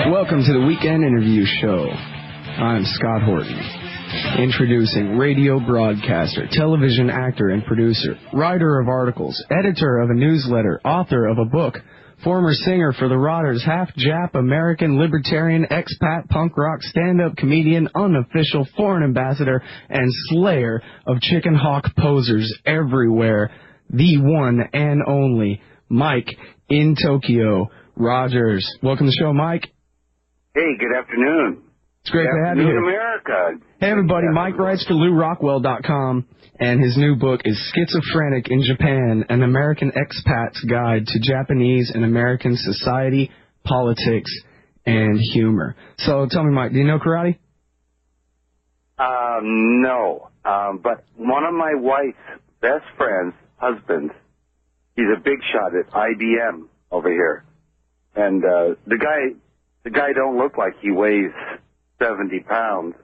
Welcome to the Weekend Interview Show. I'm Scott Horton, introducing radio broadcaster, television actor and producer, writer of articles, editor of a newsletter, author of a book, former singer for the Rotters, half-Jap, American, libertarian, expat, punk rock, stand-up comedian, unofficial foreign ambassador, and slayer of chicken hawk posers everywhere, the one and only Mike in Tokyo Rogers. Welcome to the show, Mike. Hey, good afternoon. It's great to have you here. America. Hey, everybody. Mike writes for LouRockwell.com, and his new book is Schizophrenic in Japan, An American Expat's Guide to Japanese and American Society, Politics, and Humor. So tell me, Mike, do you know karate? No. But one of my wife's best friends, husbands, he's a big shot at IBM over here. And the guy don't look like he weighs 70 pounds,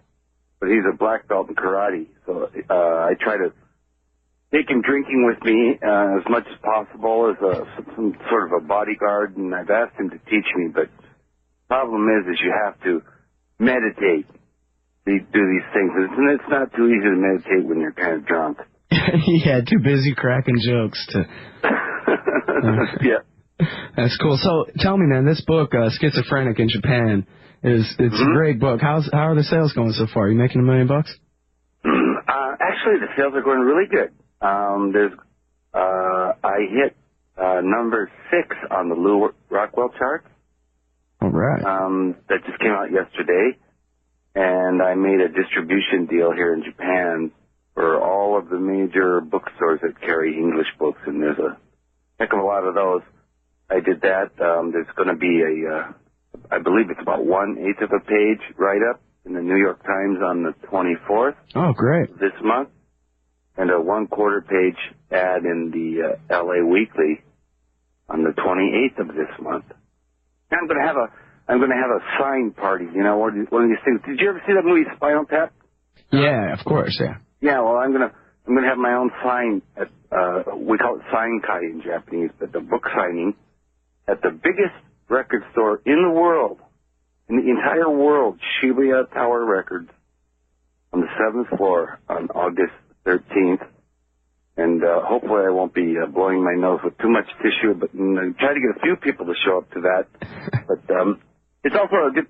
but he's a black belt in karate. So I try to take him drinking with me as much as possible as some sort of a bodyguard, and I've asked him to teach me. But the problem is you have to meditate to do these things. And it's not too easy to meditate when you're kind of drunk. Yeah, too busy cracking jokes to... Yeah. That's cool. So tell me, man, this book, Schizophrenic in Japan, it's a great book. How are the sales going so far? Are you making $1 million? Actually, the sales are going really good. I hit number 6 on the Lou Rockwell chart. All right. That just came out yesterday, and I made a distribution deal here in Japan for all of the major bookstores that carry English books, and there's a heck of a lot of those. I did that. There's going to be I believe it's about 1/8 of a page write-up in the New York Times on the 24th. Oh, great. This month, and a 1/4 page ad in the LA Weekly on the 28th of this month. And I'm going to have a sign party. You know, one of these things. Did you ever see that movie Spinal Tap? Yeah, of course. Yeah. Yeah. Well, I'm going to have my own sign at we call it sign kai in Japanese, but the book signing at the biggest record store in the world, in the entire world, Shibuya Tower Records, on the 7th floor on August 13th. And hopefully I won't be blowing my nose with too much tissue, but try to get a few people to show up to that. But it's also a good,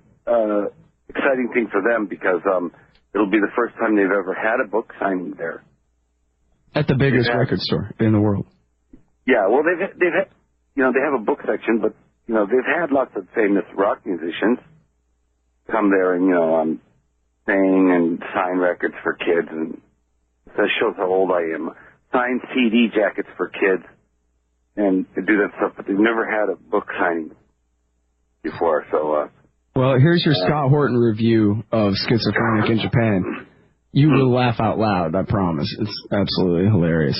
exciting thing for them because it'll be the first time they've ever had a book signing there. At the biggest record store in the world. Yeah, well, they've had, you know, they have a book section, but, you know, they've had lots of famous rock musicians come there and, you know, sing and sign records for kids, and that shows how old I am. Sign CD jackets for kids and do that stuff, but they've never had a book signing before, so... Well, here's your Scott Horton review of Schizophrenic in Japan. You will laugh out loud, I promise. It's absolutely hilarious.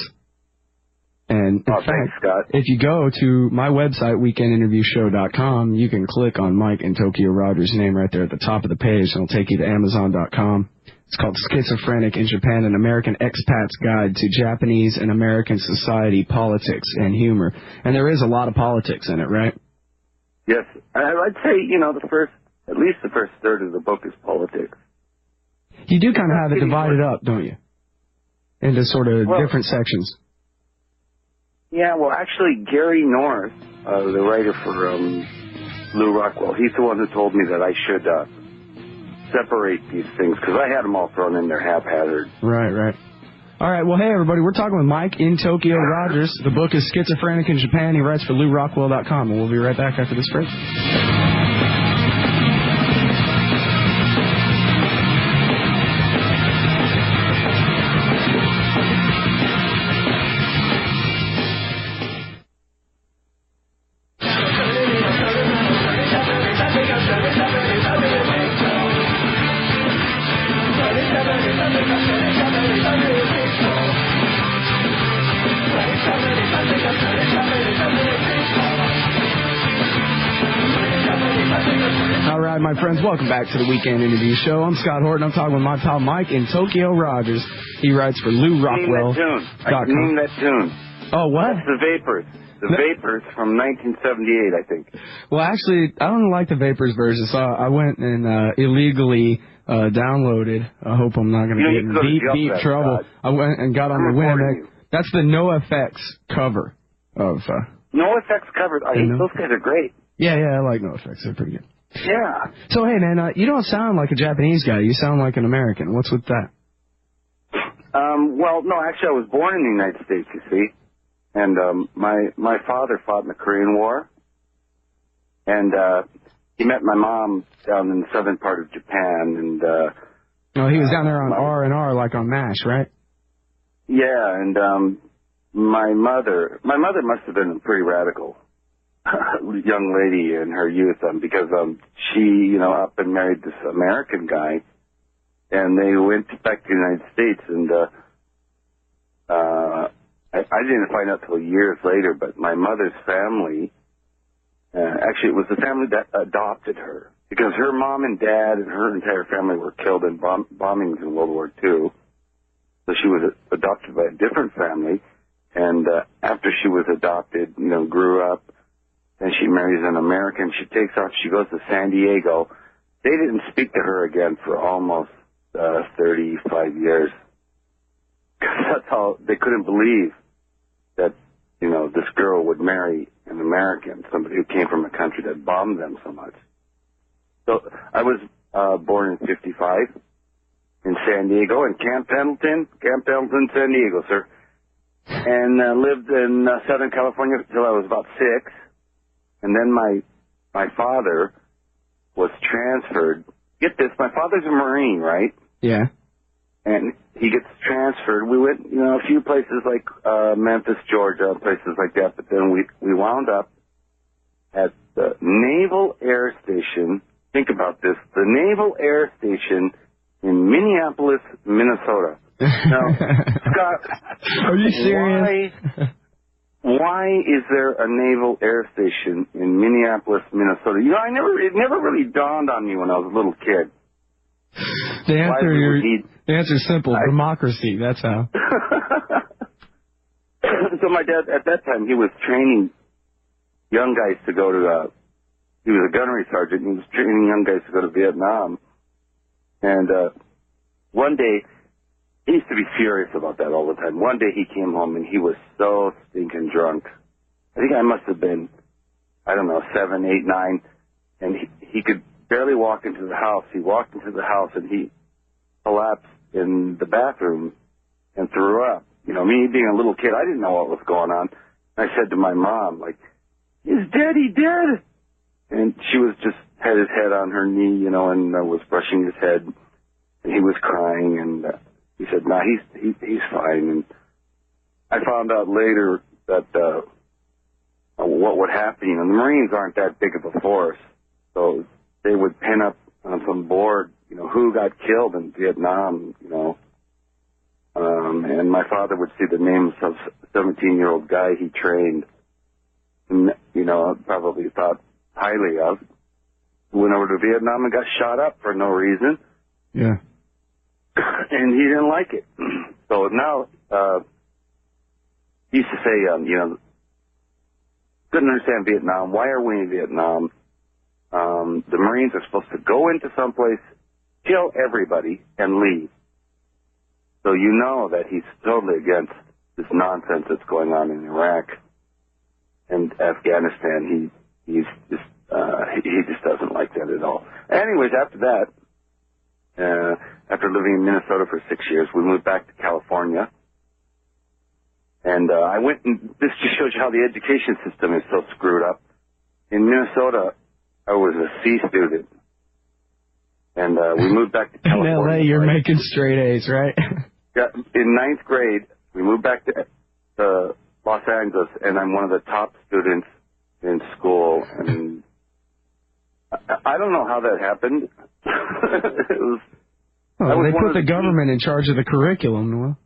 And in fact, thanks, Scott. If you go to my website, weekendinterviewshow.com, you can click on Mike and Tokyo Rogers' name right there at the top of the page, and it'll take you to Amazon.com. It's called Schizophrenic in Japan, An American Expat's Guide to Japanese and American Society, Politics, and Humor. And there is a lot of politics in it, right? Yes. I'd say, you know, at least the first third of the book is politics. You do kind of have it divided up, don't you? Into sort of different sections. Yeah, well, actually, Gary North, the writer for Lou Rockwell, he's the one who told me that I should separate these things, because I had them all thrown in there haphazard. Right. All right, well, hey, everybody, we're talking with Mike in Tokyo Rogers. The book is Schizophrenic in Japan. He writes for LouRockwell.com, and we'll be right back after this break. right, my friends, welcome back to the Weekend Interview Show. I'm Scott Horton. I'm talking with my pal Mike in Tokyo Rogers. He writes for Lou Rockwell. I can name that tune. Oh, what? That's the Vapors. The Vapors from 1978, I think. Well, actually, I don't like the Vapors version, so I went and illegally downloaded. I hope I'm not going to get in deep trouble. God. I went and got on the Winamp. That's the NoFX cover of... NoFX cover. Those guys are great. Yeah, I like NoFX. They're pretty good. Yeah. So, hey, man, you don't sound like a Japanese guy. You sound like an American. What's with that? Well, no, actually, I was born in the United States, you see. And my father fought in the Korean War. And he met my mom down in the southern part of Japan. And he was down there on R&R, like on MASH, right? Yeah, and my mother must have been a pretty radical young lady in her youth, because she, up and married this American guy, and they went back to the United States, and I didn't find out till years later, but my mother's family, actually it was the family that adopted her, because her mom and dad and her entire family were killed in bombings in World War II, so she was adopted by a different family, and after she was adopted, grew up, and she marries an American. She takes off. She goes to San Diego. They didn't speak to her again for almost 35 years. That's how they couldn't believe that, this girl would marry an American, somebody who came from a country that bombed them so much. So I was born in 55 in San Diego, in Camp Pendleton, San Diego, sir. And lived in Southern California until I was about 6. And then my father was transferred. Get this, my father's a Marine, right? Yeah. And he gets transferred. We went, a few places like Memphis, Georgia, places like that. But then we wound up at the Naval Air Station. Think about this. The Naval Air Station in Minneapolis, Minnesota. Now, Scott, are you serious? Why is there a naval air station in Minneapolis, Minnesota? It never really dawned on me when I was a little kid. The answer is simple. Democracy, that's how. So my dad, at that time, he was training young guys to go to, he was a gunnery sergeant, and he was training young guys to go to Vietnam. And one day, he used to be furious about that all the time. One day he came home and he was so stinking drunk. I think I must have been, 7, 8, 9. And he could barely walk into the house. He walked into the house and he collapsed in the bathroom and threw up. Me being a little kid, I didn't know what was going on. I said to my mom, is Daddy dead? And she was just had his head on her knee, and was brushing his head. And he was crying and... he said, "No, he's fine." And I found out later that what would happen. The Marines aren't that big of a force, so they would pin up on some board, who got killed in Vietnam, and my father would see the names of 17-year-old guy he trained, and, probably thought highly of, who went over to Vietnam and got shot up for no reason. Yeah. And he didn't like it. So now, he used to say, couldn't understand Vietnam. Why are we in Vietnam? The Marines are supposed to go into someplace, kill everybody, and leave. So that he's totally against this nonsense that's going on in Iraq and Afghanistan. He just doesn't like that at all. Anyways, after that, after living in Minnesota for 6 years, we moved back to California. And I went, and this just shows you how the education system is so screwed up. In Minnesota, I was a C student. And we moved back to California. In L.A., you're making straight A's, right? Yeah, in 9th grade, we moved back to Los Angeles, and I'm one of the top students in school. And I don't know how that happened. They put the government in charge of the curriculum. Well,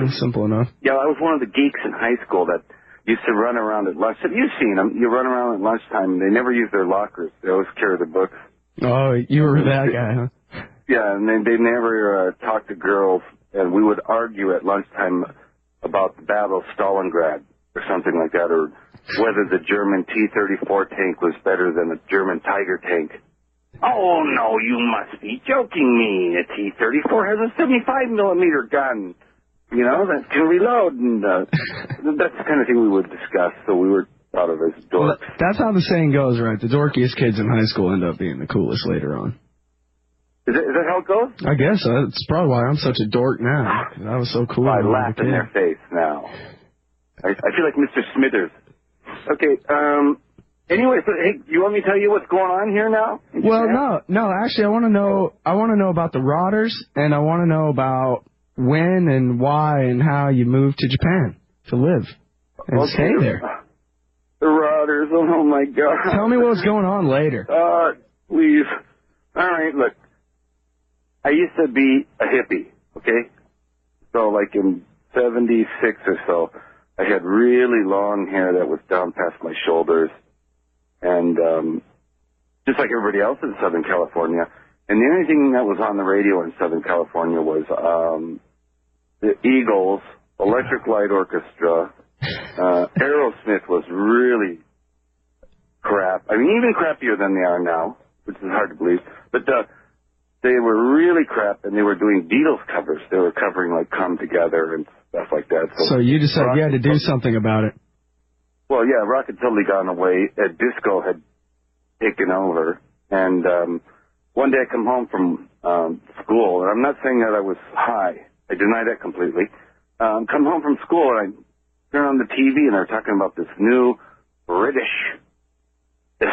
it's simple enough. Yeah, I was one of the geeks in high school that used to run around at lunch. Have you seen them? You run around at lunchtime, and they never use their lockers. They always carry their books. Oh, you were that guy, huh? Yeah, and they never talked to girls, and we would argue at lunchtime about the Battle of Stalingrad or something like that, or whether the German T-34 tank was better than the German Tiger tank. Oh, no, you must be joking me. A T-34 has a 75-millimeter gun, that can reload, and that's the kind of thing we would discuss, so we were thought of as dorks. Well, that's how the saying goes, right? The dorkiest kids in high school end up being the coolest later on. Is that how it goes? I guess so. It's probably why I'm such a dork now. I was so cool. I laugh in their face now. I feel like Mr. Smithers. Okay, anyway, so, hey, you want me to tell you what's going on here now? Well, no, actually, I want to know about the Rotters, and I want to know about when and why and how you moved to Japan to live and stay there. The Rotters, oh my God. Tell me what's going on later. Please. All right, look. I used to be a hippie, okay? So, like in 76 or so, I had really long hair that was down past my shoulders. And just like everybody else in Southern California. And the only thing that was on the radio in Southern California was the Eagles, Electric Light Orchestra. Aerosmith was really crap. I mean, even crappier than they are now, which is hard to believe. But they were really crap, and they were doing Beatles covers. They were covering, like, Come Together and stuff like that. So you decided you had to do something about it. Well, yeah, rock had totally gone away. Disco had taken over. And one day I come home from school, and I'm not saying that I was high. I deny that completely. Come home from school, and I turn on the TV, and they're talking about this new British, this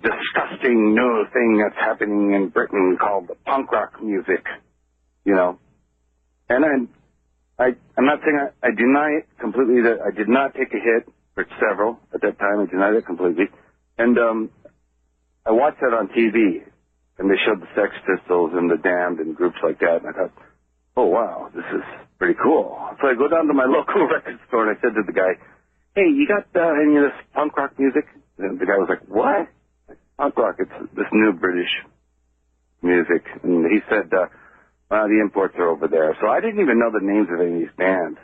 disgusting new thing that's happening in Britain called the punk rock music, And I'm not saying I deny it completely, that I did not take a hit, or several at that time. I denied it completely. And I watched that on TV, and they showed the Sex Pistols and the Damned and groups like that, and I thought, oh, wow, this is pretty cool. So I go down to my local record store, and I said to the guy, hey, you got any of this punk rock music? And the guy was like, what? Punk rock, it's this new British music. And he said, the imports are over there. So I didn't even know the names of any of these bands.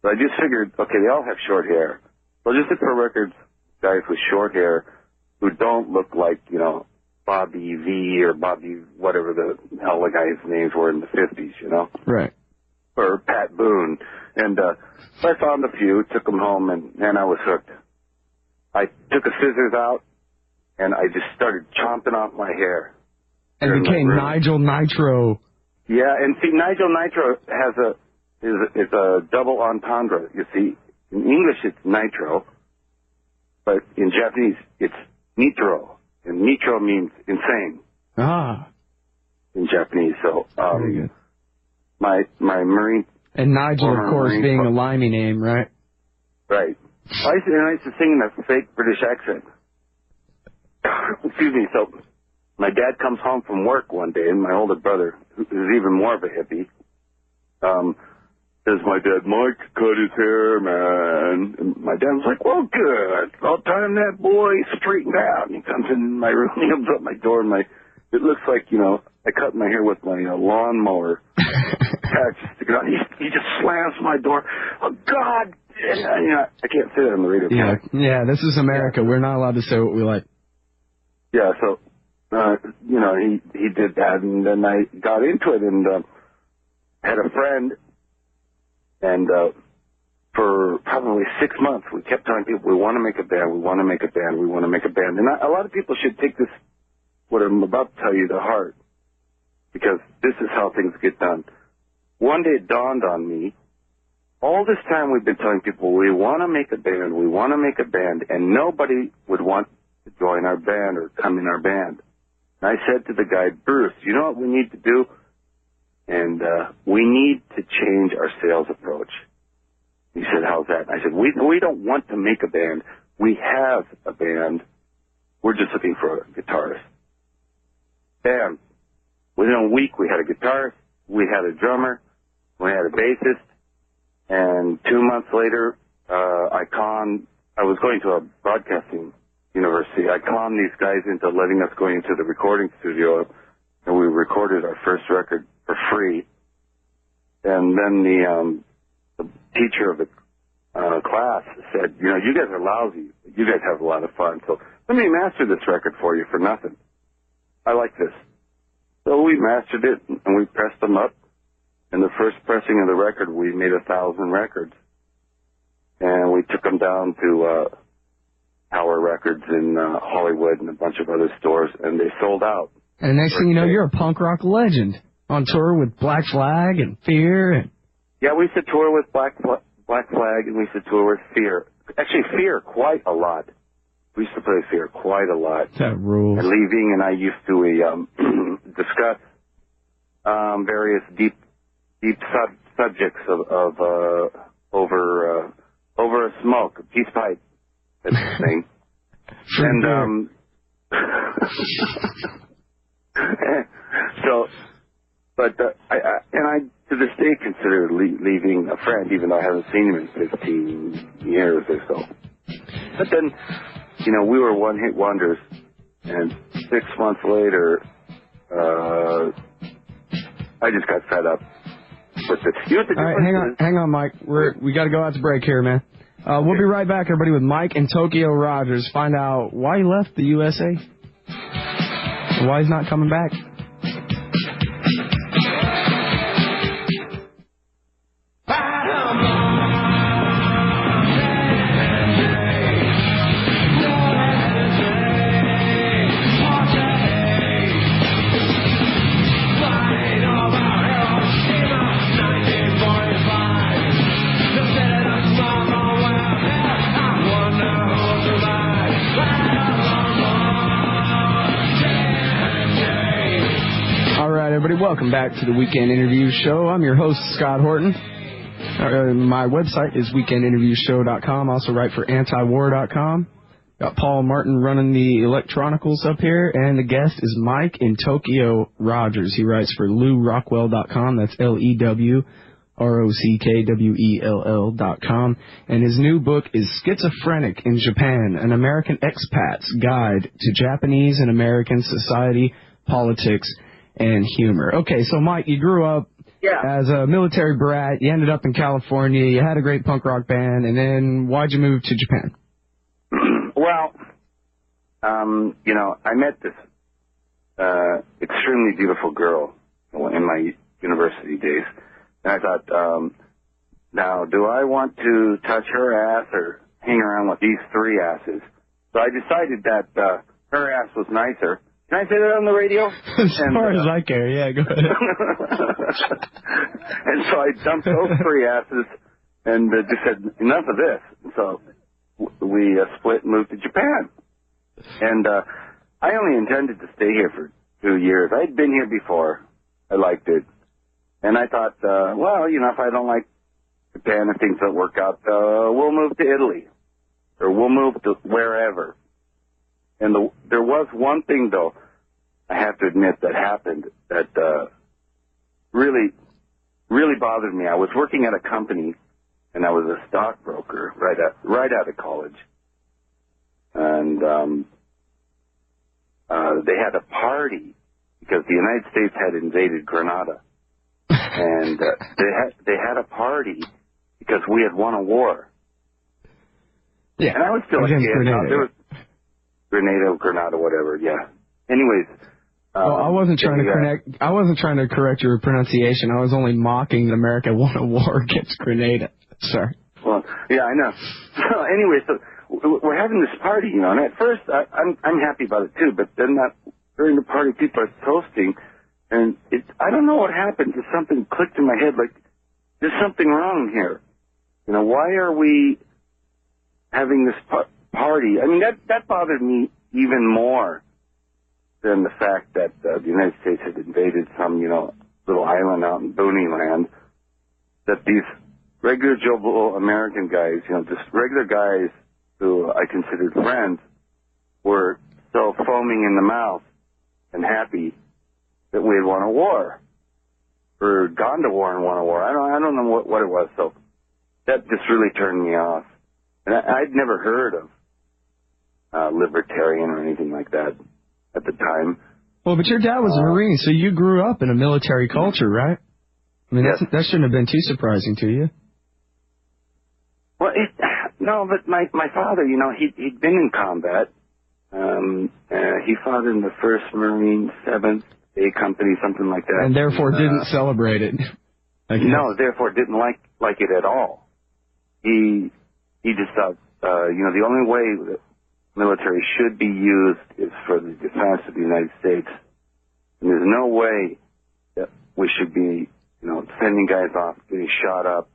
So I just figured, okay, they all have short hair. So I'll just look for records, guys with short hair who don't look like, Bobby V or Bobby whatever the hell the guys' names were in the 50s, Right. Or Pat Boone. And so I found a few, took them home, and I was hooked. I took the scissors out, and I just started chomping off my hair. And became Nigel Nitro. Yeah, and see, Nigel Nitro is a double entendre. You see, in English it's nitro, but in Japanese it's nitro. And nitro means insane. Ah. In Japanese, so very good. My Marine. And Nigel, of course, being a limey name, right? Right. I used to sing in a fake British accent. Excuse me. So my dad comes home from work one day, and my older brother, who's even more of a hippie, says, my dad, Mike cut his hair, man. And my dad was like, well, good. I'll time that boy straightened out. And he comes in my room, he opens up my door, and it looks like, I cut my hair with my lawnmower. He just slams my door. Oh, God. And, I can't say that on the radio. Yeah, this is America. Yeah. We're not allowed to say what we like. Yeah, so, he did that, and then I got into it, and had a friend, and for probably 6 months, we kept telling people, we want to make a band, we want to make a band, we want to make a band. And a lot of people should take this, what I'm about to tell you, to heart, because this is how things get done. One day it dawned on me, all this time we've been telling people, we want to make a band, we want to make a band, and nobody would want to join our band or come in our band. And I said to the guy, Bruce, you know what we need to do? And we need to change our sales approach. He said, how's that? I said, we don't want to make a band. We have a band. We're just looking for a guitarist. Bam. Within a week, we had a guitarist, we had a drummer, we had a bassist, and 2 months later, I was going to a broadcasting university. I conned these guys into letting us go into the recording studio, and we recorded our first record for free. And then the teacher of the class said, you guys are lousy. You guys have a lot of fun. So let me master this record for you for nothing. I like this. So we mastered it, and we pressed them up. And the first pressing of the record, we made 1,000 records. And we took them down to Tower Records in Hollywood and a bunch of other stores, and they sold out. And next thing you know, you're a punk rock legend on tour with Black Flag and Fear. And yeah, we used to tour with Black Flag, and we used to tour with Fear. Actually, Fear quite a lot. We used to play Fear quite a lot. That rules. And Leaving and I used to discuss various deep subjects of over a smoke, a peace pipe, that thing. And so, but I to this day consider Leaving a friend, even though I haven't seen him in 15 years or so. But then, we were one-hit wonders, and 6 months later, I just got fed up with it. All right, hang on, Mike. We got to go out to break here, man. We'll be right back, everybody, with Mike and Tokyo Rogers. Find out why he left the USA, and why he's not coming back. Everybody, welcome back to the Weekend Interview Show. I'm your host, Scott Horton. My website is weekendinterviewshow.com. Also write for antiwar.com. Got Paul Martin running the electronicals up here, and the guest is Mike in Tokyo Rogers. He writes for LewRockwell.com. That's LEWROCKWELL.com. And his new book is Schizophrenic in Japan, an American expat's guide to Japanese and American society, politics, and humor. Okay, so Mike, you grew up as a military brat. You ended up in California. You had a great punk rock band, and then why'd you move to Japan? Well, I met this extremely beautiful girl in my university days, and I thought, now, do I want to touch her ass or hang around with these three asses? So I decided that her ass was nicer. Can I say that on the radio? As far as I care, yeah, go ahead. And so I dumped those three asses and just said, enough of this. So we split and moved to Japan. And I only intended to stay here for 2 years. I'd been here before. I liked it. And I thought, if I don't like Japan, if things don't work out, we'll move to Italy. Or we'll move to wherever. And there was one thing, though, I have to admit, that happened that really, really bothered me. I was working at a company, and I was a stockbroker right out of college. And they had a party because the United States had invaded Grenada. And they had a party because we had won a war. Yeah. And I was still a kid. There was Grenada, whatever. Yeah. Anyways. I wasn't trying to correct your pronunciation. I was only mocking that America won a war against Grenada. Sorry. Well, yeah, I know. So anyway, so we're having this party, and at first I'm happy about it too, but then during the party, people are toasting, and I don't know what happened. Just something clicked in my head, like there's something wrong here. Why are we having this party? I mean, that bothered me even more than the fact that the United States had invaded some, little island out in Booney Land, that these regular Joe Blow American guys, just regular guys who I considered friends, were so foaming in the mouth and happy that we had won a war, or gone to war and won a war. I don't know what it was. So that just really turned me off. And I'd never heard of libertarian or anything like that at the time. Well, but your dad was a Marine, so you grew up in a military culture, right? I mean, yes. that shouldn't have been too surprising to you. Well, no, but my father, he'd been in combat. He fought in the 1st Marine 7th A Company, something like that. And therefore didn't celebrate it. No, therefore didn't like it at all. He just thought, the only way the military should be used is for the defense of the United States. And there's no way that we should be, sending guys off, getting shot up,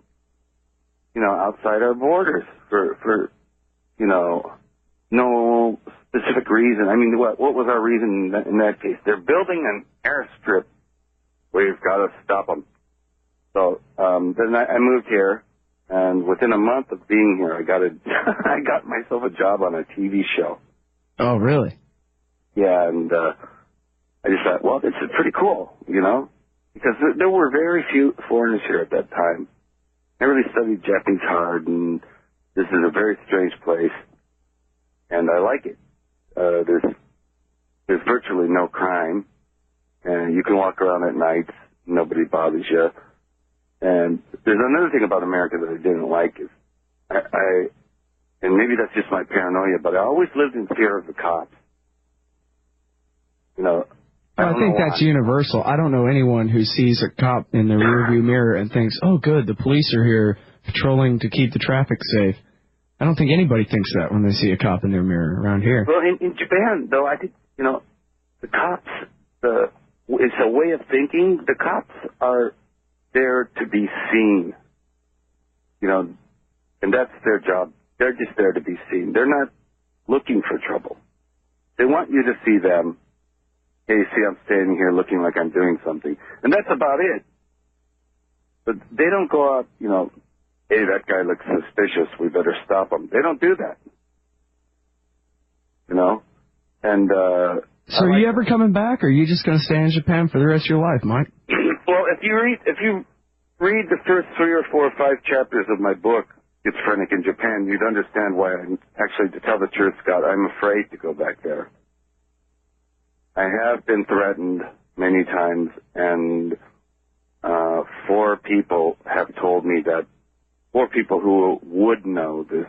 outside our borders for no specific reason. I mean, what was our reason in that case? They're building an airstrip. We've got to stop them. So then I moved here, and within a month of being here, I got myself a job on a TV show. Oh, really? Yeah, and I just thought, well, this is pretty cool, because there were very few foreigners here at that time. I really studied Japanese hard, and this is a very strange place, and I like it. There's virtually no crime, and you can walk around at night, nobody bothers you. And there's another thing about America that I didn't like is and maybe that's just my paranoia, but I always lived in fear of the cops. I think that's universal. I don't know anyone who sees a cop in the rearview mirror and thinks, oh, good, the police are here patrolling to keep the traffic safe. I don't think anybody thinks that when they see a cop in their mirror around here. Well, in Japan, though, I think, the cops, it's a way of thinking. The cops are there to be seen, and that's their job. They're just there to be seen. They're not looking for trouble. They want you to see them. Hey, see, I'm standing here looking like I'm doing something. And that's about it. But they don't go out, hey, that guy looks suspicious, we better stop him. They don't do that. And, so are you ever coming back, or are you just going to stay in Japan for the rest of your life, Mike? Well, if you read the first 3 or 4 or 5 chapters of my book, Schizophrenic in Japan, you'd understand why to tell the truth, Scott, I'm afraid to go back there. I have been threatened many times, and 4 people have told me that, 4 people who would know this,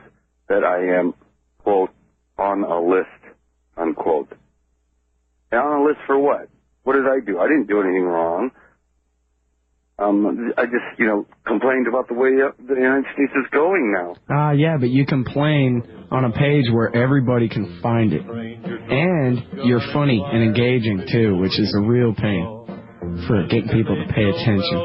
that I am, quote, on a list, unquote. And on a list for what? What did I do? I didn't do anything wrong. I just, complained about the way the United States is going now. Yeah, but you complain on a page where everybody can find it. And you're funny and engaging, too, which is a real pain for getting people to pay attention.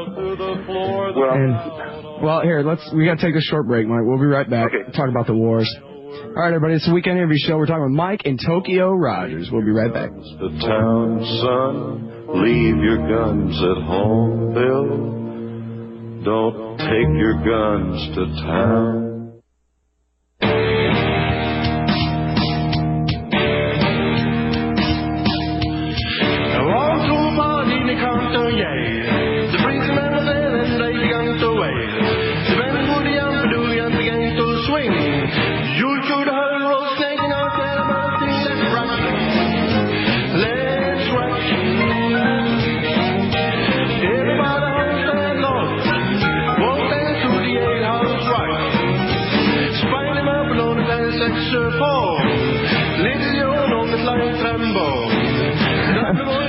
Well, here, we got to take a short break, Mike. We'll be right back. Okay. Talk about the wars. All right, everybody, it's the Weekend Interview Show. We're talking with Mike and Tokyo Rogers. We'll be right back. The town, son, leave your guns at home, Bill. Don't take your guns to town.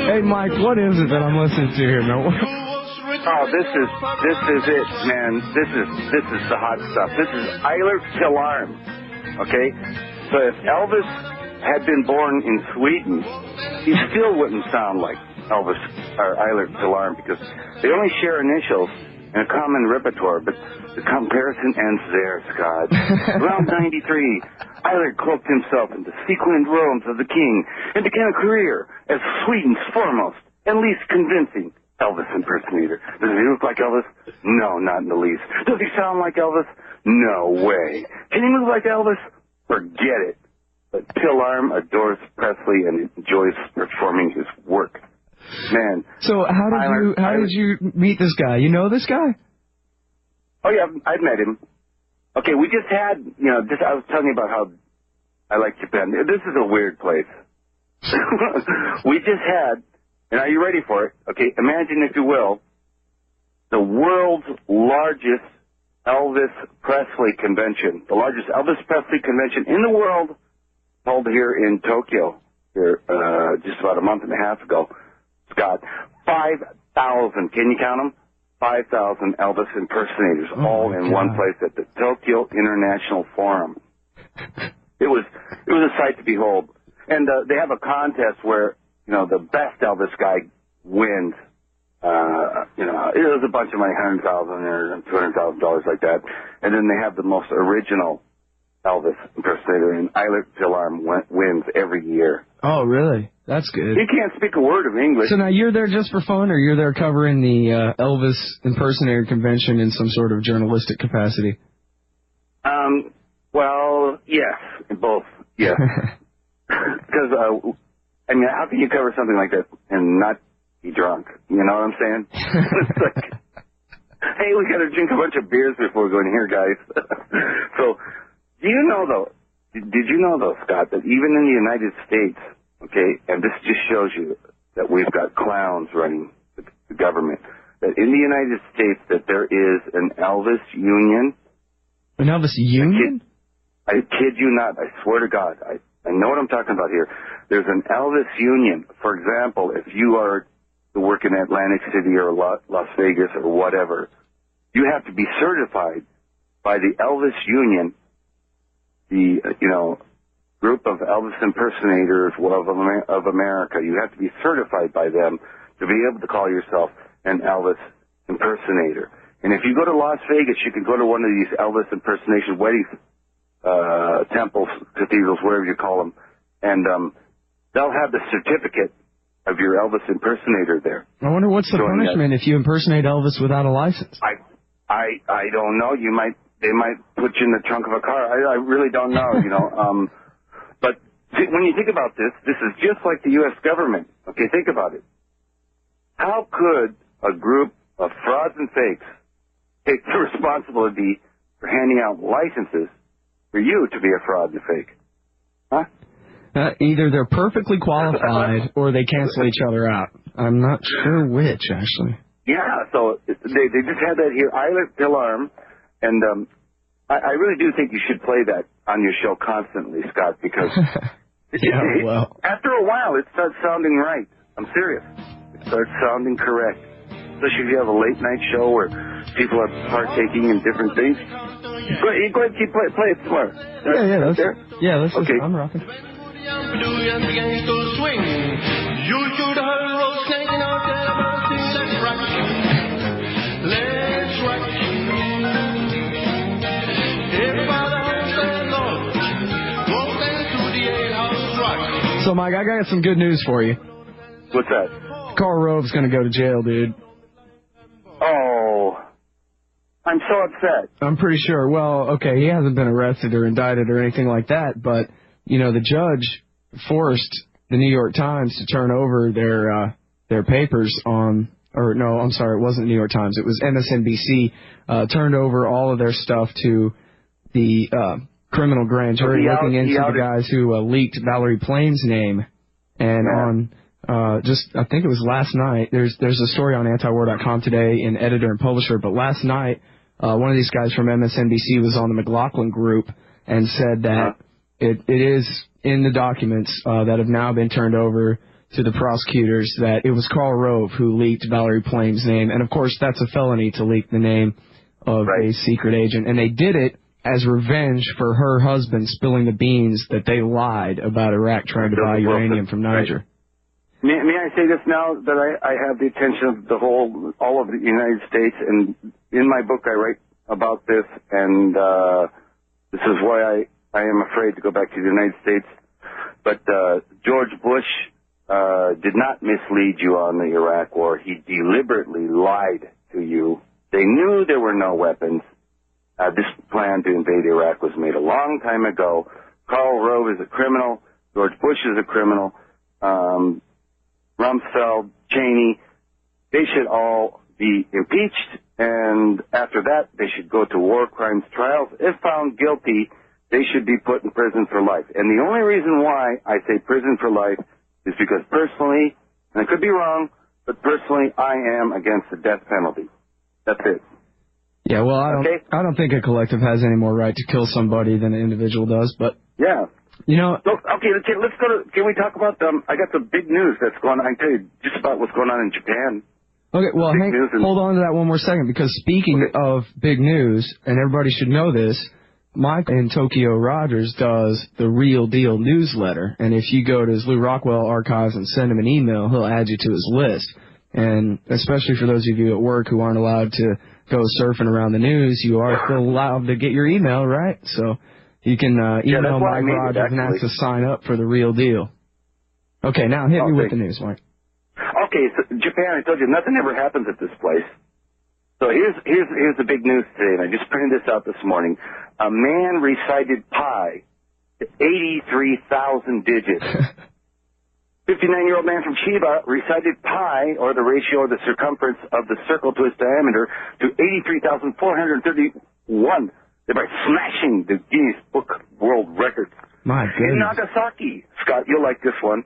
Hey, Mike, what is it that I'm listening to here, man? Oh, this is it, man. This is the hot stuff. This is Eilert Alarm. Okay? So if Elvis had been born in Sweden, he still wouldn't sound like Elvis or Eilert Alarm because they only share initials and a common repertoire, but the comparison ends there, Scott. Around 93, Eilert cloaked himself in the sequined robes of the king and began a career as Sweden's foremost and least convincing Elvis impersonator. Does he look like Elvis? No, not in the least. Does he sound like Elvis? No way. Can he move like Elvis? Forget it. But Pilarm adores Presley and enjoys performing his work. Man. So how did you meet this guy? You know this guy? Oh yeah, I've met him. Okay, we just had, I was telling you about how I like Japan. This is a weird place. We just had, and are you ready for it? Okay, imagine, if you will, the world's largest Elvis Presley convention. The largest Elvis Presley convention in the world, held here in Tokyo, here just about a month and a half ago. Scott, 5,000, can you count them? 5,000 Elvis impersonators, all in one place at the Tokyo International Forum. It was a sight to behold. And they have a contest where, the best Elvis guy wins. It was a bunch of money, $100,000 or $200,000 like that. And then they have the most original Elvis impersonator, and Eilert Pilarm wins every year. Oh, really? That's good. He can't speak a word of English. So now you're there just for fun, or you're there covering the Elvis impersonator convention in some sort of journalistic capacity? Well, yes, both, yes. Because, how can you cover something like that and not be drunk? You know what I'm saying? It's like, hey, we got to drink a bunch of beers before we go in here, guys. So, did you know, though, Scott, that even in the United States, okay, and this just shows you that we've got clowns running the government, that in the United States that there is an Elvis union. An Elvis union? I kid you not. I swear to God. I know what I'm talking about here. There's an Elvis union. For example, if you are to work in Atlantic City or Las Vegas or whatever, you have to be certified by the Elvis union, the, group of Elvis impersonators of America. You have to be certified by them to be able to call yourself an Elvis impersonator. And if you go to Las Vegas, you can go to one of these Elvis impersonation wedding temples, cathedrals, whatever you call them, and they'll have the certificate of your Elvis impersonator there. I wonder what's the punishment if you impersonate Elvis without a license. I don't know. They might put you in the trunk of a car. I really don't know. But when you think about this is just like the U.S. government. Okay, think about it. How could a group of frauds and fakes take the responsibility for handing out licenses for you to be a fraud and a fake? Huh? Either they're perfectly qualified or they cancel each other out. I'm not sure which, actually. Yeah, so they just had that here, Eilert Pilarm, and I really do think you should play that on your show constantly, Scott, because after a while it starts sounding right. I'm serious. It starts sounding correct. Especially if you have a late-night show where people are partaking in different things. Go ahead, keep play it smart. Let's okay. I'm rocking. So, Mike, I got some good news for you. What's that? Karl Rove's going to go to jail, dude. Oh, I'm so upset. I'm pretty sure. Well, okay, he hasn't been arrested or indicted or anything like that, but, the judge forced the New York Times to turn over their papers on, or no, I'm sorry, it wasn't New York Times, it was MSNBC, turned over all of their stuff to the criminal grand jury looking into the guys who leaked Valerie Plane's name. And on I think it was last night, there's a story on antiwar.com today in editor and publisher, but last night one of these guys from MSNBC was on the McLaughlin group and said that it is in the documents that have now been turned over to the prosecutors that it was Karl Rove who leaked Valerie Plane's name. And, of course, that's a felony to leak the name of a secret agent. And they did it as revenge for her husband spilling the beans that they lied about Iraq trying to buy uranium from Niger. May I say this now that I have the attention of all of the United States, and in my book I write about this, and this is why I am afraid to go back to the United States. But George Bush did not mislead you on the Iraq war. He deliberately lied to you. They knew there were no weapons. This plan to invade Iraq was made a long time ago. Karl Rove is a criminal. George Bush is a criminal. Rumsfeld, Cheney, they should all be impeached, and after that they should go to war crimes trials. If found guilty, they should be put in prison for life. And the only reason why I say prison for life is because personally, and I could be wrong, but personally I am against the death penalty. That's it. Yeah, well, I don't think a collective has any more right to kill somebody than an individual does, but... Yeah. You know... So, okay, let's go to... Can we talk about... I got some big news that's going on. I can tell you just about what's going on in Japan. Okay, well, hold on to that one more second, because speaking of big news, and everybody should know this, Mike in Tokyo Rogers does the Real Deal newsletter, and if you go to his Lou Rockwell archives and send him an email, he'll add you to his list. And especially for those of you at work who aren't allowed to go surfing around the news, you are still allowed to get your email, right? So you can email Mike Rogers and ask to sign up for the Real Deal. Okay, now hit me with the news, Mike. Okay, so Japan, I told you, nothing ever happens at this place. So here's the big news today, and I just printed this out this morning. A man recited pi to 83,000 digits. 59-year-old man from Chiba recited pi, or the ratio of the circumference of the circle to its diameter, to 83,431, thereby smashing the Guinness Book of World Records. My goodness. In Nagasaki, Scott, you'll like this one,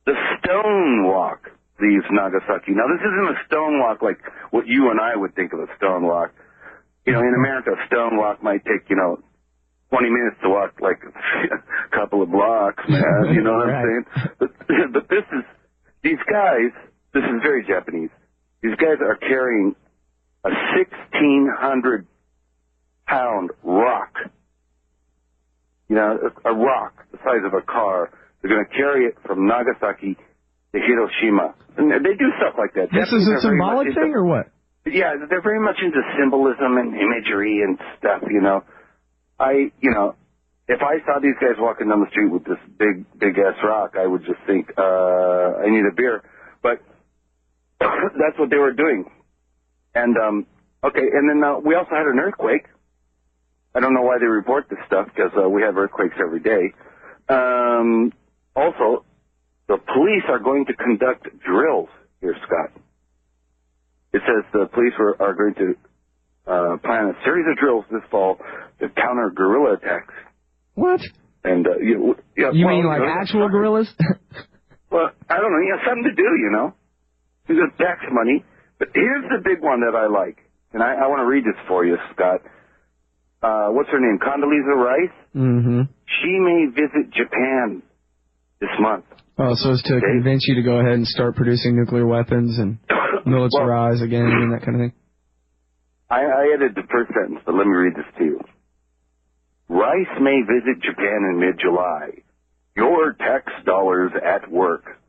the stone walk leaves Nagasaki. Now, this isn't a stone walk like what you and I would think of a stone walk. You know, in America, a stone walk might take, 20 minutes to walk like a couple of blocks, man. You know what I'm saying? But these guys, this is very Japanese. These guys are carrying a 1,600-pound rock. A rock the size of a car. They're going to carry it from Nagasaki to Hiroshima. And they do stuff like that. This is a symbolic thing or what? Yeah, they're very much into symbolism and imagery and stuff, if I saw these guys walking down the street with this big ass rock, I would just think, I need a beer. But that's what they were doing. And, and then we also had an earthquake. I don't know why they report this stuff, because we have earthquakes every day. Also, the police are going to conduct drills here, Scott. It says the police are going to plan a series of drills this fall to counter guerrilla attacks. What? And you mean like actual guerrillas? Well, I don't know. Something to do, It's tax money. But here's the big one that I like, and I want to read this for you, Scott. What's her name? Condoleezza Rice. Mm-hmm. She may visit Japan this month. Oh, so as to convince you to go ahead and start producing nuclear weapons and militarize again and that kind of thing? I edited the first sentence, but let me read this to you. Rice may visit Japan in mid-July. Your tax dollars at work.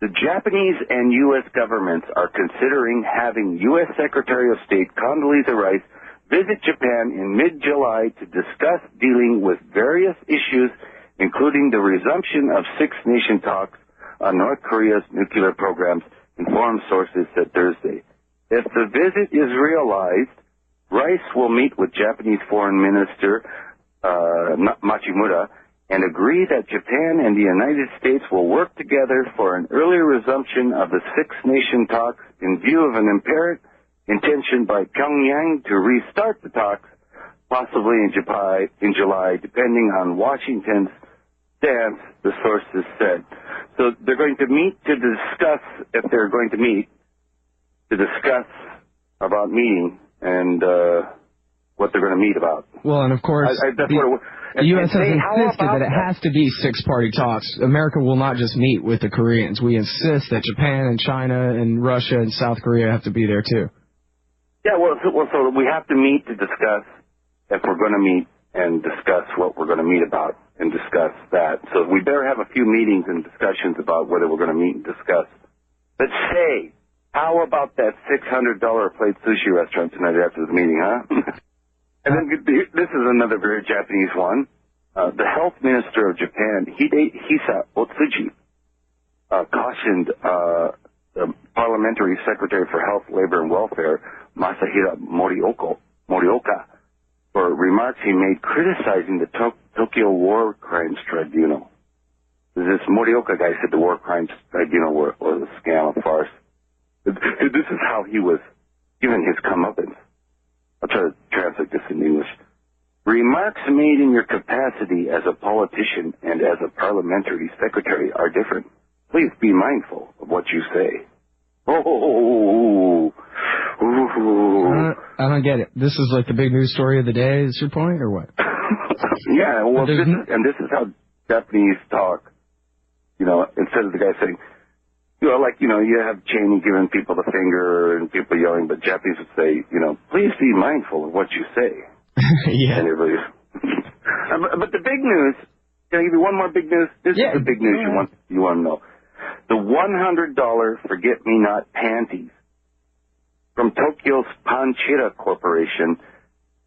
The Japanese and U.S. governments are considering having U.S. Secretary of State Condoleezza Rice visit Japan in mid-July to discuss dealing with various issues, including the resumption of Six-Nation talks on North Korea's nuclear programs, informed sources said Thursday. If the visit is realized, Rice will meet with Japanese Foreign Minister Machimura and agree that Japan and the United States will work together for an early resumption of the Six-Nation talks in view of an apparent intention by Pyongyang to restart the talks, possibly in July, depending on Washington's stance, the sources said. So they're going to meet to discuss, if they're going to meet, to discuss about meeting and what they're going to meet about. Well, and of course, the U.S. has insisted that it has to be six-party talks. America will not just meet with the Koreans. We insist that Japan and China and Russia and South Korea have to be there, too. Yeah, so we have to meet to discuss if we're going to meet and discuss what we're going to meet about and discuss that. So we better have a few meetings and discussions about whether we're going to meet and discuss. But say, how about that $600 plate sushi restaurant tonight after the meeting, huh? And then this is another very Japanese one. The health minister of Japan, Hisa Otsuji, cautioned the parliamentary secretary for health, labor, and welfare, Masahiro Morioka, for remarks he made criticizing the Tokyo War Crimes Tribunal. This Morioka guy said the War Crimes Tribunal was a scam, a farce. This is how he was given his comeuppance. I'll try to translate this in English. Remarks made in your capacity as a politician and as a parliamentary secretary are different. Please be mindful of what you say. Oh, I don't get it. This is like the big news story of the day, is your point, or what? Yeah, well, this is how Japanese talk. You know, instead of the guy saying, you know, like, you know, you have Cheney giving people the finger and people yelling, but Japanese would say, you know, please be mindful of what you say. Yeah. And everybody's... but the big news, can I give you one more big news? This is the big news you want to know. The $100 forget-me-not panties from Tokyo's Panchira Corporation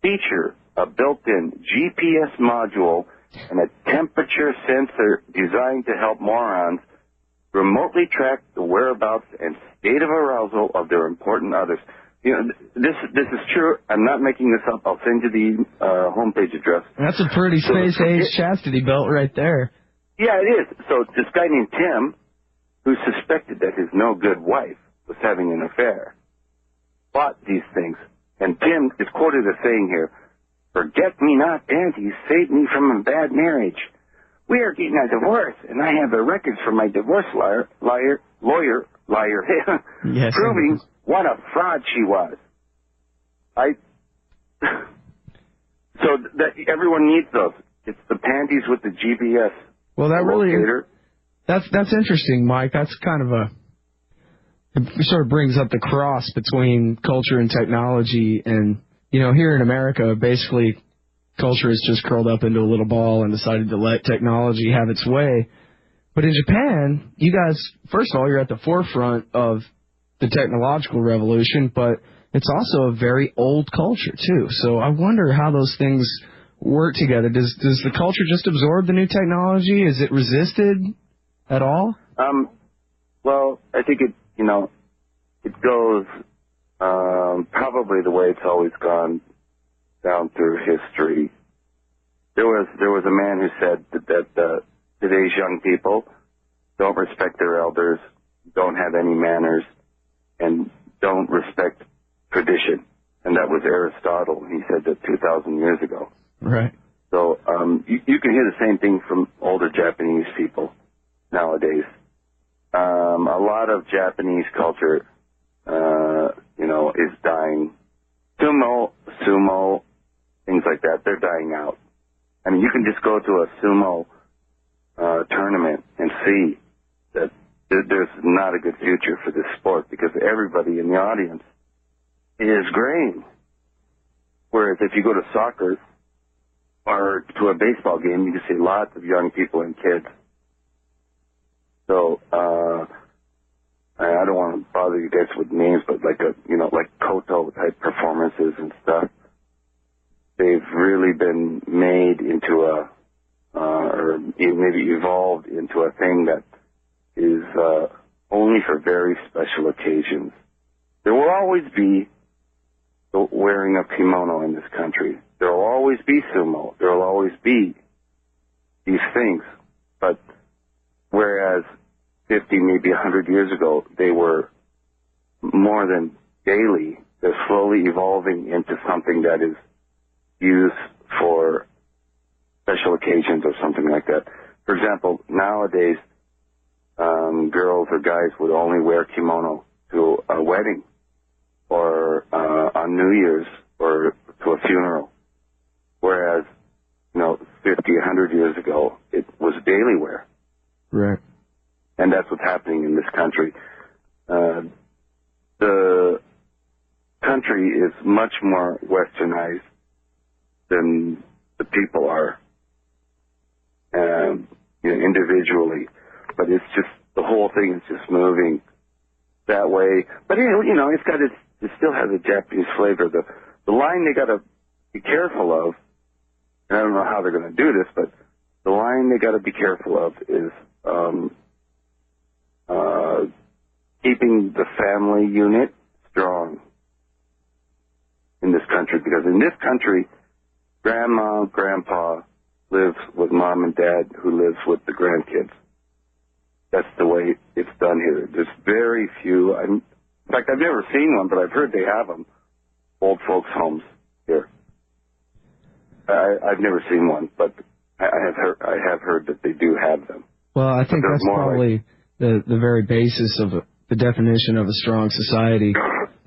feature a built-in GPS module and a temperature sensor designed to help morons remotely track the whereabouts and state of arousal of their important others. You know, this is true. I'm not making this up. I'll send you the homepage address. That's a pretty space-age chastity belt right there. Yeah, it is. So this guy named Tim, who suspected that his no-good wife was having an affair, bought these things. And Tim is quoted as saying here, "Forget-me-not panties saved me from a bad marriage. We are getting a divorce, and I have the records from my divorce lawyer, yes, proving what a fraud she was." So that everyone needs those. It's the panties with the GPS. Well, that really that's interesting, Mike. That's kind of it sort of brings up the cross between culture and technology. And, you know, here in America, basically culture is just curled up into a little ball and decided to let technology have its way. But in Japan, you guys, first of all, you're at the forefront of the technological revolution, but it's also a very old culture, too. So I wonder how those things work together. Does the culture just absorb the new technology? Is it resisted at all? Well, I think it goes probably the way it's always gone down through history. There was a man who said that today's young people don't respect their elders, don't have any manners, and don't respect tradition. And that was Aristotle. He said that 2,000 years ago. Right. So you can hear the same thing from older Japanese people nowadays. A lot of Japanese culture, is dying. Sumo, things like that, they're dying out. I mean, you can just go to a sumo tournament and see that there's not a good future for this sport because everybody in the audience is graying. Whereas if you go to soccer or to a baseball game, you can see lots of young people and kids. So I don't want to bother you guys with names, but like Koto type performances and stuff, they've really been made into or maybe evolved into a thing that is only for very special occasions. There will always be the wearing of kimono in this country. There will always be sumo. There will always be these things. But whereas 50, maybe 100 years ago, they were more than daily, they're slowly evolving into something that is used for special occasions or something like that. For example, nowadays, girls or guys would only wear kimono to a wedding or on New Year's or to a funeral. Whereas, 50, 100 years ago, it was daily wear. Right. And that's what's happening in this country. The country is much more westernized than the people are, individually. But it's just, the whole thing is just moving that way. But, it still has a Japanese flavor. The line they got to be careful of, and I don't know how they're going to do this, but the line they got to be careful of is keeping the family unit strong in this country. Because in this country, grandma, grandpa lives with mom and dad who lives with the grandkids. That's the way it's done here. There's very few. In fact, I've never seen one, but I've heard they have them. Old folks' homes here. I've never seen one, but I have heard that they do have them. Well, I think that's probably the very basis of the definition of a strong society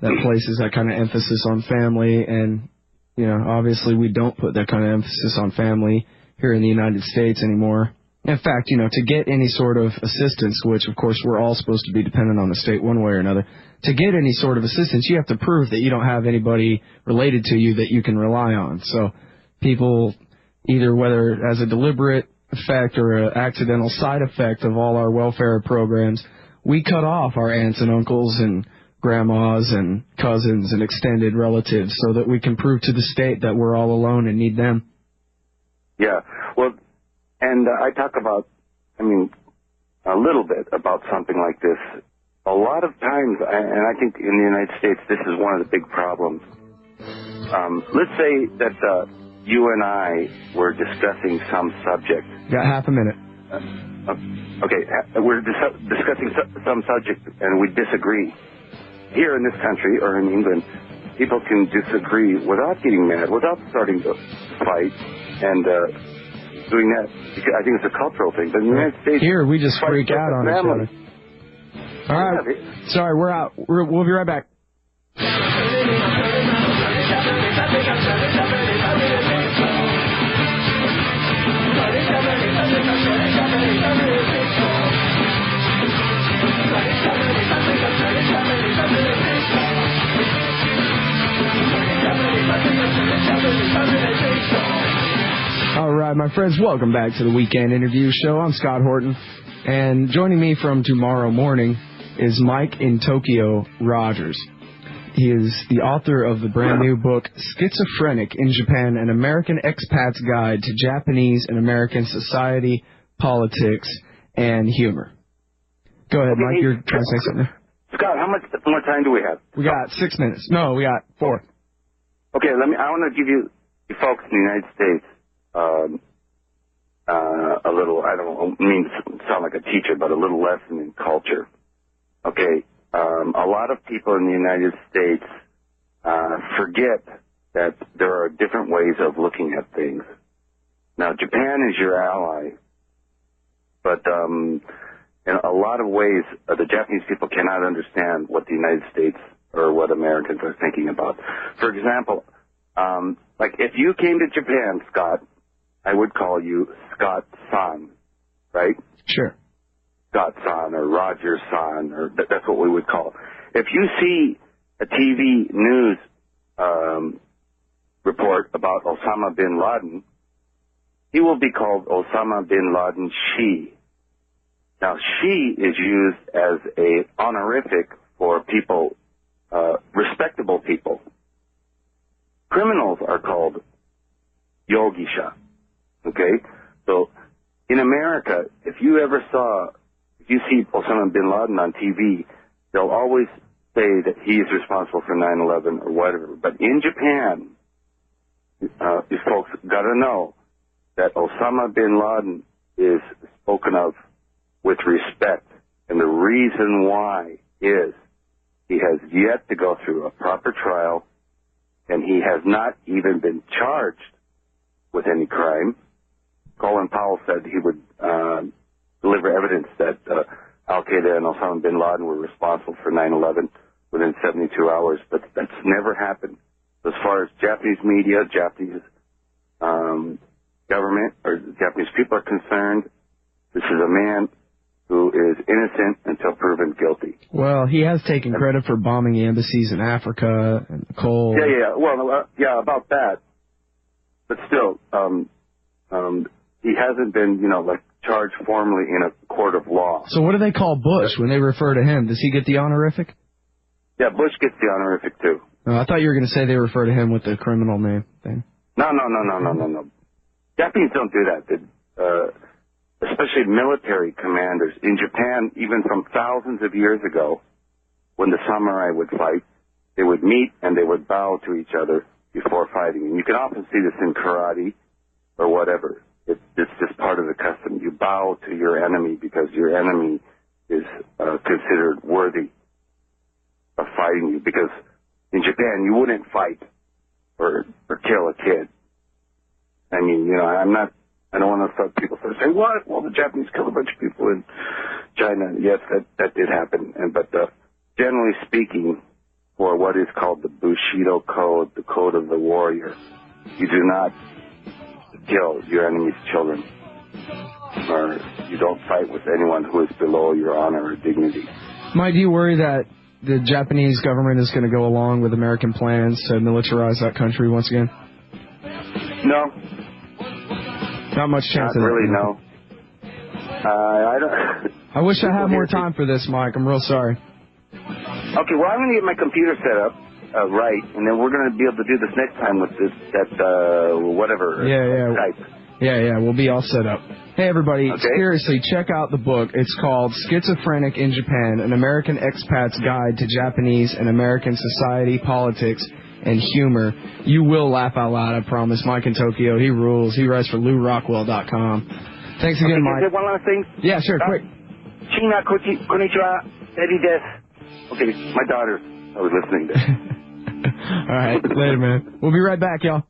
that places that kind of emphasis on family. And, you know, obviously we don't put that kind of emphasis on family here in the United States anymore. In fact, you know, to get any sort of assistance, which, of course, we're all supposed to be dependent on the state one way or another, to get any sort of assistance, you have to prove that you don't have anybody related to you that you can rely on. So people, either whether as a deliberate effect or an accidental side effect of all our welfare programs, we cut off our aunts and uncles and grandmas and cousins and extended relatives so that we can prove to the state that we're all alone and need them. Yeah, well, and I talk about, a little bit about something like this. A lot of times, and I think in the United States, this is one of the big problems. Let's say that you and I were discussing some subject. Got half a minute. Okay, we're discussing some subject and we disagree. Here in this country, or in England, people can disagree without getting mad, without starting to fight, and doing that. I think it's a cultural thing. But in the United States, here we just freak out on each other. All right, sorry, we're out. We'll be right back. All right, my friends, welcome back to the Weekend Interview Show. I'm Scott Horton, and joining me from tomorrow morning is Mike in Tokyo Rogers. He is the author of the brand new book, Schizophrenic in Japan, an American Expat's Guide to Japanese and American Society, Politics, and Humor. Go ahead, Mike, you're trying to say something. Scott, how much more time do we have? We got 6 minutes. No, we got 4. Okay, I want to give you folks in the United States a little, I don't mean to sound like a teacher, but a little lesson in culture. Okay, a lot of people in the United States forget that there are different ways of looking at things. Now, Japan is your ally, but in a lot of ways, the Japanese people cannot understand what the United States or what Americans are thinking about. For example, like if you came to Japan, Scott, I would call you Scott-san, right? Sure. Scott-san or Roger-san, or that's what we would call. If you see a TV news report about Osama bin Laden, he will be called Osama bin Laden Shi. Now, Shi is used as a honorific for people, respectable people. Criminals are called Yogisha. Okay? So, in America, if you see Osama bin Laden on TV, they'll always say that he is responsible for 9/11 or whatever. But in Japan, these folks got to know that Osama bin Laden is spoken of with respect. And the reason why is he has yet to go through a proper trial, and he has not even been charged with any crime. Colin Powell said he would deliver evidence that Al-Qaeda and Osama bin Laden were responsible for 9/11 within 72 hours, but that's never happened. As far as Japanese media, Japanese government, or Japanese people are concerned, this is a man who is innocent until proven guilty. Well, he has taken credit for bombing embassies in Africa and the coal. Yeah. Well, about that. But still, he hasn't been, charged formally in a court of law. So what do they call Bush when they refer to him? Does he get the honorific? Yeah, Bush gets the honorific too. Oh, I thought you were going to say they refer to him with the criminal name thing. No. Japanese don't do that. Especially military commanders. In Japan, even from thousands of years ago, when the samurai would fight, they would meet and they would bow to each other before fighting. And you can often see this in karate or whatever. It's just part of the custom. You bow to your enemy because your enemy is considered worthy of fighting you. Because in Japan, you wouldn't fight or kill a kid. I mean, you know, I don't want to start people start saying, what? Well, the Japanese killed a bunch of people in China. Yes, that did happen. But generally speaking, for what is called the Bushido Code, the code of the warrior, you do not kill your enemy's children, or you don't fight with anyone who is below your honor or dignity. Mike, do you worry that the Japanese government is going to go along with American plans to militarize that country once again? No. Not much chance of that. Not really, no. I don't. I wish I had more time for this, Mike. I'm real sorry. Okay, well, I'm going to get my computer set up right, and then we're going to be able to do this next time with whatever. Yeah. Type. Yeah, we'll be all set up. Hey, everybody, Okay. Seriously, check out the book. It's called Schizophrenic in Japan, An American Expat's Guide to Japanese and American Society, Politics, and Humor. You will laugh out loud, I promise. Mike in Tokyo, he rules. He writes for LouRockwell.com. Thanks again, Mike. Can I say one last thing? Yeah, sure, quick. China, konnichiwa, Eddie desu. Okay, my daughter. I was listening to. All right, later, man. We'll be right back, y'all.